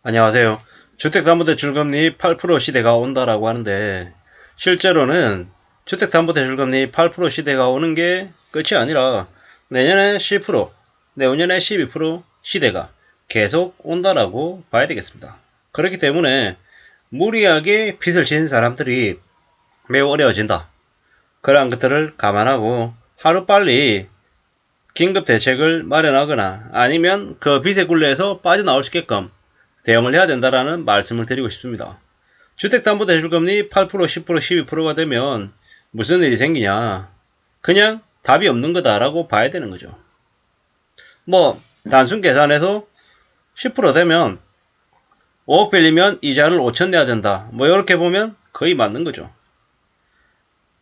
안녕하세요. 주택담보대출금리 8% 시대가 온다라고 하는데 실제로는 주택담보대출금리 8% 시대가 오는 게 끝이 아니라 내년에 10%, 내후년에 12% 시대가 계속 온다라고 봐야 되겠습니다. 그렇기 때문에 무리하게 빚을 진 사람들이 매우 어려워진다. 그러한 것들을 감안하고 하루빨리 긴급 대책을 마련하거나 아니면 그 빚의 굴레에서 빠져나올 수 있게끔 대응을 해야 된다라는 말씀을 드리고 싶습니다. 주택담보대출금리 8%, 10%, 12%가 되면 무슨 일이 생기냐? 그냥 답이 없는 거다라고 봐야 되는 거죠. 뭐 단순 계산해서 10% 되면 5억 빌리면 이자를 5천 내야 된다. 뭐 이렇게 보면 거의 맞는 거죠.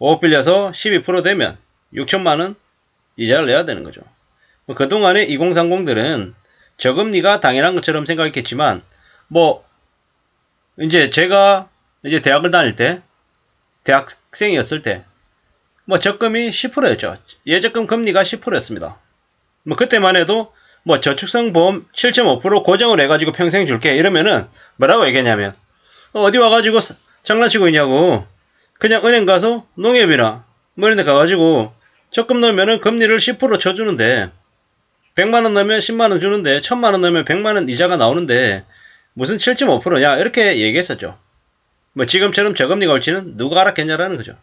5억 빌려서 12% 되면 6천만 원 이자를 내야 되는 거죠. 그동안에 2030들은 저금리가 당연한 것처럼 생각했겠지만 뭐 이제 제가 이제 대학을 다닐 때 대학생이었을 때 뭐 적금이 10%였죠. 예적금 금리가 10%였습니다. 뭐 그때만 해도 뭐 저축성 보험 7.5% 고정을 해가지고 평생 줄게 이러면은 뭐라고 얘기했냐면 어디 와가지고 장난치고 있냐고 그냥 은행 가서 농협이나 뭐 이런 데 가가지고 적금 넣으면은 금리를 10% 쳐주는데 100만원 넣으면 10만원 주는데 1000만원 넣으면 100만원 이자가 나오는데 무슨 7.5%냐 이렇게 얘기했었죠. 뭐 지금처럼 저금리가 올지는 누가 알았겠냐라는 거죠.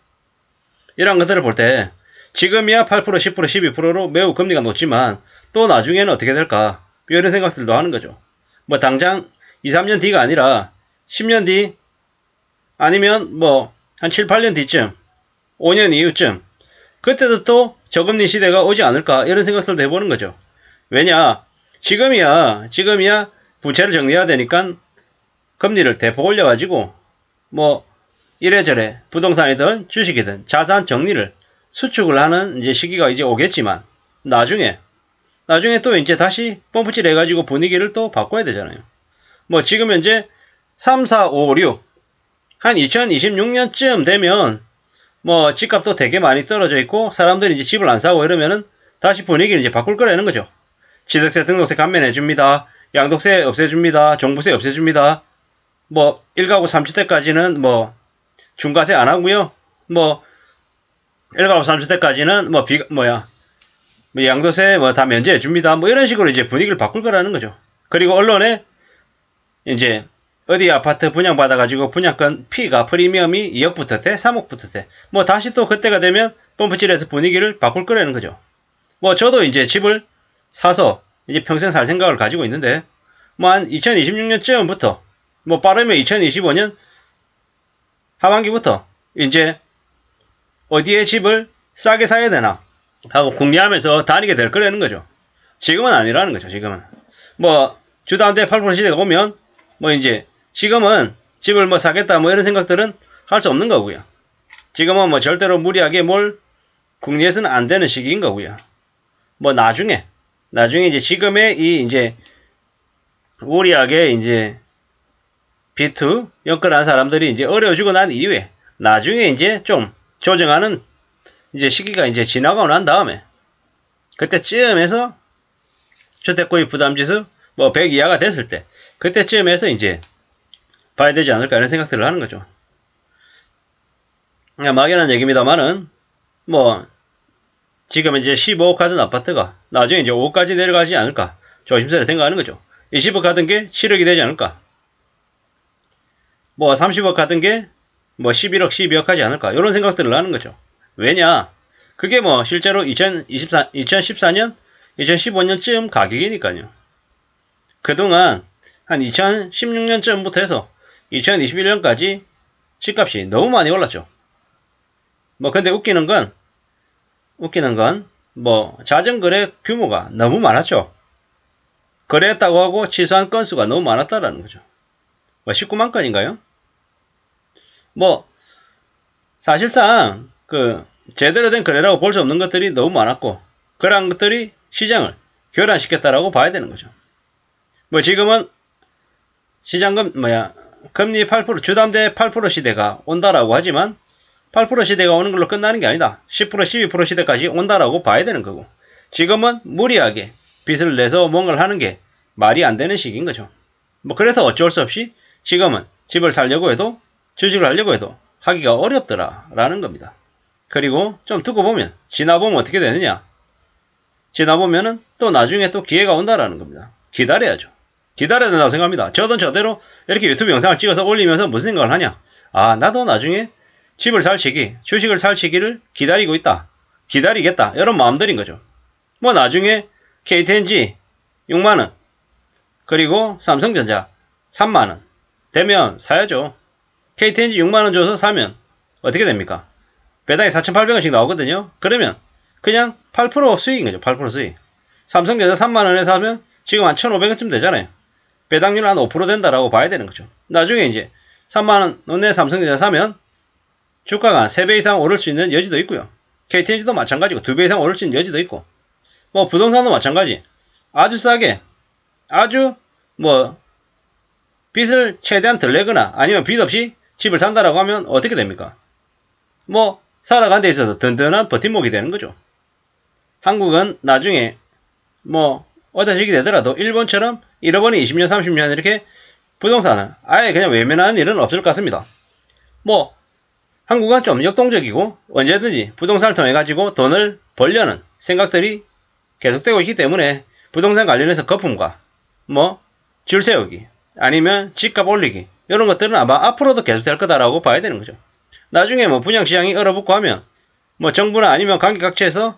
이런 것들을 볼 때 지금이야 8%, 10%, 12%로 매우 금리가 높지만 또 나중에는 어떻게 될까 이런 생각들도 하는 거죠. 뭐 당장 2, 3년 뒤가 아니라 10년 뒤 아니면 뭐 한 7, 8년 뒤쯤 5년 이후쯤 그때도 또 저금리 시대가 오지 않을까 이런 생각들도 해보는 거죠. 왜냐 지금이야 부채를 정리해야 되니까 금리를 대폭 올려가지고 뭐 이래저래 부동산이든 주식이든 자산 정리를 수축을 하는 이제 시기가 이제 오겠지만 나중에 또 이제 다시 펌프질 해가지고 분위기를 또 바꿔야 되잖아요. 뭐 지금 현재 3, 4, 5, 6 한 2026년쯤 되면 뭐 집값도 되게 많이 떨어져 있고 사람들이 이제 집을 안 사고 이러면은 다시 분위기를 이제 바꿀 거라는 거죠. 취득세 등록세 감면해줍니다. 양도세 없애줍니다. 종부세 없애줍니다. 뭐 1가구 3주택까지는 뭐 중과세 안 하고요. 뭐 1가구 3주택까지는 뭐 양도세 뭐 다 면제해 줍니다. 뭐 이런 식으로 이제 분위기를 바꿀 거라는 거죠. 그리고 언론에 이제 어디 아파트 분양받아가지고 분양권 피가 프리미엄이 2억 붙었대, 3억 붙었대. 뭐 다시 또 그때가 되면 펌프질해서 분위기를 바꿀 거라는 거죠. 뭐 저도 이제 집을 사서 이제 평생 살 생각을 가지고 있는데 뭐 한 2026년쯤부터 뭐 빠르면 2025년 하반기부터 이제 어디에 집을 싸게 사야 되나 하고 궁리하면서 다니게 될 거라는 거죠. 지금은 아니라는 거죠. 지금은 뭐 주담대 8% 시대가 오면 뭐 이제 지금은 집을 뭐 사겠다 뭐 이런 생각들은 할 수 없는 거고요. 지금은 뭐 절대로 무리하게 뭘 궁리해서는 안 되는 시기인 거고요. 뭐 나중에 이제 지금의 이 이제 무리하게 이제 B2 연끌한 사람들이 이제 어려워지고 난 이후에 나중에 이제 좀 조정하는 이제 시기가 이제 지나가고 난 다음에 그때쯤에서 주택구입 부담지수 뭐 100 이하가 됐을 때 그때쯤에서 이제 봐야 되지 않을까 이런 생각들을 하는 거죠. 그냥 막연한 얘기입니다만은 뭐 지금 이제 15억 가던 아파트가 나중에 이제 5억까지 내려가지 않을까 조심스레 생각하는 거죠. 20억 가던 게 7억이 되지 않을까. 뭐 30억 가던 게 뭐 11억, 12억 하지 않을까 이런 생각들을 하는 거죠. 왜냐? 그게 뭐 실제로 2014년, 2015년쯤 가격이니까요. 그동안 한 2016년쯤부터 해서 2021년까지 집값이 너무 많이 올랐죠. 뭐 근데 웃기는 건 뭐 자전거래 규모가 너무 많았죠. 거래했다고 하고 취소한 건수가 너무 많았다라는 거죠. 뭐 19만 건인가요? 뭐 사실상 그 제대로 된 거래라고 볼 수 없는 것들이 너무 많았고 그러한 것들이 시장을 교란시켰다라고 봐야 되는 거죠. 뭐 지금은 시장금 금리 8% 주담대 8% 시대가 온다라고 하지만 8% 시대가 오는 걸로 끝나는 게 아니다. 10% 12% 시대까지 온다라고 봐야 되는 거고 지금은 무리하게 빚을 내서 뭔가를 하는 게 말이 안 되는 시기인 거죠. 뭐 그래서 어쩔 수 없이 지금은 집을 살려고 해도 주식을 하려고 해도 하기가 어렵더라 라는 겁니다. 그리고 좀 두고 보면 지나보면 어떻게 되느냐. 지나보면은 또 나중에 또 기회가 온다라는 겁니다. 기다려야죠. 기다려야 된다고 생각합니다. 저대로 이렇게 유튜브 영상을 찍어서 올리면서 무슨 생각을 하냐. 아, 나도 나중에 집을 살 시기, 주식을 살 시기를 기다리고 있다. 기다리겠다. 이런 마음들인 거죠. 뭐 나중에 KTNG 6만원, 그리고 삼성전자 3만원 되면 사야죠. KTNG 6만원 줘서 사면 어떻게 됩니까? 배당이 4,800원씩 나오거든요. 그러면 그냥 8% 수익인 거죠. 8% 수익. 삼성전자 3만원에 사면 지금 한 1,500원쯤 되잖아요. 배당률 한 5% 된다라고 봐야 되는 거죠. 나중에 이제 3만원에 삼성전자 사면 주가가 한 3배 이상 오를 수 있는 여지도 있고요. KTNG도 마찬가지고 2배 이상 오를 수 있는 여지도 있고, 뭐 부동산도 마찬가지. 아주 싸게, 아주 뭐 빚을 최대한 덜 내거나 아니면 빚 없이 집을 산다라고 하면 어떻게 됩니까? 뭐 살아가는 데 있어서 든든한 버팀목이 되는 거죠. 한국은 나중에 뭐 어떤 시기 되더라도 일본처럼 잃어버린 20년 30년 이렇게 부동산을 아예 그냥 외면하는 일은 없을 것 같습니다. 뭐 한국은 좀 역동적이고 언제든지 부동산을 통해 가지고 돈을 벌려는 생각들이 계속되고 있기 때문에 부동산 관련해서 거품과 뭐 줄 세우기 아니면 집값 올리기 이런 것들은 아마 앞으로도 계속될 거다라고 봐야 되는 거죠. 나중에 뭐 분양시장이 얼어붙고 하면 뭐 정부나 아니면 관계각처에서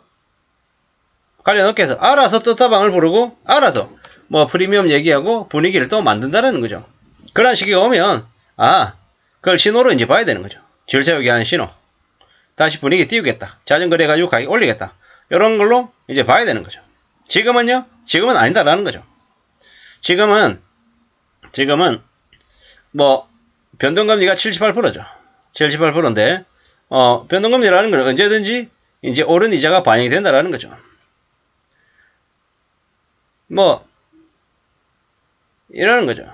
관련 업계에서 알아서 떴다방을 부르고 알아서 뭐 프리미엄 얘기하고 분위기를 또 만든다라는 거죠. 그런 시기가 오면 그걸 신호로 이제 봐야 되는 거죠. 줄 세우기 하는 신호. 다시 분위기 띄우겠다. 자전거래 가지고 가격 올리겠다. 이런 걸로 이제 봐야 되는 거죠. 지금은요? 지금은 아니다라는 거죠. 지금은 뭐 변동금리가 78%죠. 78%인데 변동금리라는 건 언제든지 이제 오른 이자가 반영이 된다라는 거죠. 뭐 이러는 거죠.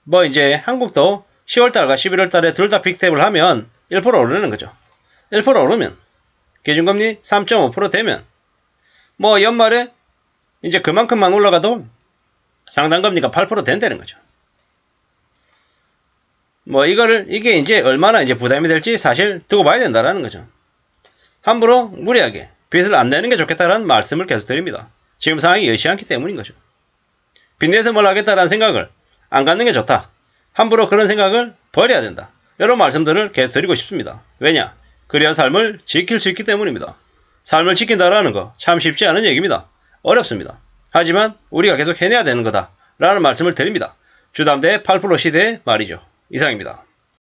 뭐 이제 한국도 10월달과 11월달에 둘 다 빅스텝을 하면 1% 오르는 거죠. 1% 오르면 기준금리 3.5% 되면 뭐 연말에 이제 그만큼만 올라가도 상당금리가 8% 된다는 거죠. 뭐 이게 이제 얼마나 이제 부담이 될지 사실 두고 봐야 된다라는 거죠. 함부로 무리하게 빚을 안 내는 게 좋겠다라는 말씀을 계속 드립니다. 지금 상황이 여의치 않기 때문인 거죠. 빚내서 뭘 하겠다라는 생각을 안 갖는 게 좋다. 함부로 그런 생각을 버려야 된다. 이런 말씀들을 계속 드리고 싶습니다. 왜냐? 그래야 삶을 지킬 수 있기 때문입니다. 삶을 지킨다라는 거 참 쉽지 않은 얘기입니다. 어렵습니다. 하지만 우리가 계속 해내야 되는 거다 라는 말씀을 드립니다. 주담대 8% 시대의 말이죠. 이상입니다.